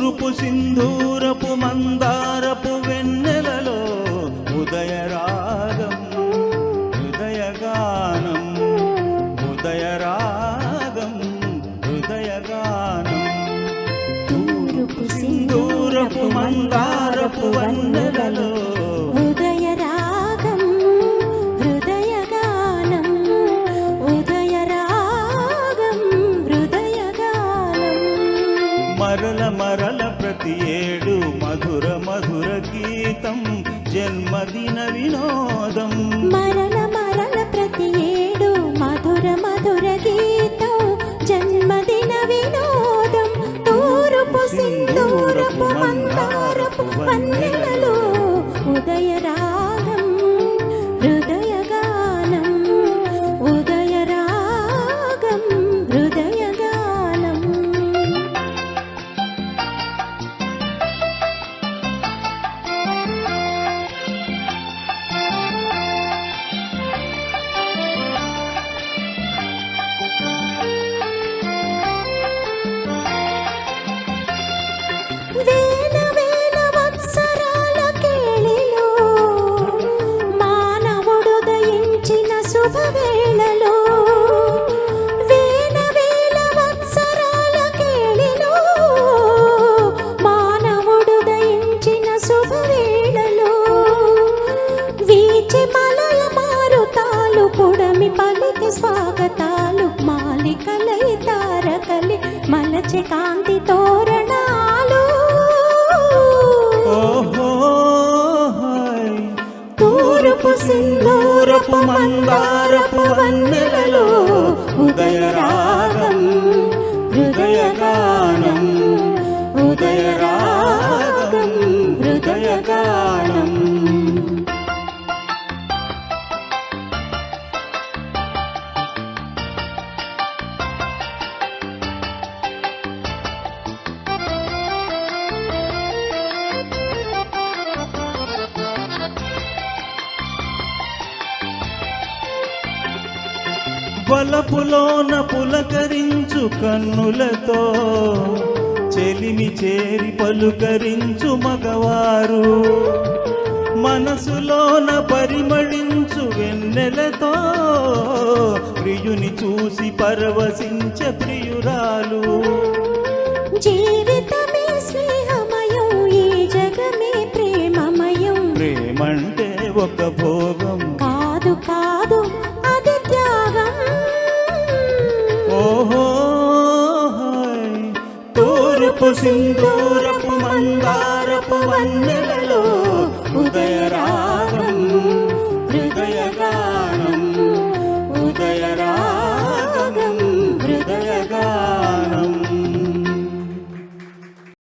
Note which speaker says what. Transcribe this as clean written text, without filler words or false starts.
Speaker 1: తూర్పు సింధూరపు మందారపు వెన్నెలలో ఉదయరాగం హృదయగానం ఉదయరాగం హృదయగానం
Speaker 2: తూర్పు
Speaker 1: సింధూరపు మందారపు వెన్నెలలో
Speaker 2: ఉదయరాగం హృదయగానం ఉదయరాగం హృదయగానం
Speaker 1: మరల మరల ప్రతి ఏడు మధుర మధుర గీతం జన్మదిన వినోదం
Speaker 2: మరల మరల ప్రతి ఏడు మధుర మధుర గీతం జన్మదిన వినోదం తూర్పు సింధూరపు మందారపు వన్నెలలో ఉదయరాగం హృదయగానం ఉదయరాగం హృదయగానం వేల వేల వత్సరాల కేళిలో మానవుడు దయించిన శుభవేళలో వేల వేల వత్సరాల కేళిలో మానవుడు దయించిన శుభవేళలో వీచి మలయ మారుతాలు పుడమి పలికి స్వాగతాలు మాలికలై తారకలి మలచె కాంతి తోరణాలు తూర్పు సింధూరపు మందారపు వన్నెలలో ఉదయరాగం హృదయగానం ఉదయరాగం హృదయగానం
Speaker 1: వలపులోన పులకరించు కన్నులతో చెలిమి చేరి పలుకరించు మగవారు మనసులోన పరిమళించు వెన్నెలతో ప్రియుని చూసి పరవశించే ప్రియురాలు
Speaker 2: జీవితమే స్నేహమయం ఈ జగమే ప్రేమమయం
Speaker 1: ప్రేమంటే ఒక భోగం
Speaker 2: కాదు కాదు అది త్యాగం
Speaker 1: ఓహో తూర్పు సింధూరపు మందారపు వన్నె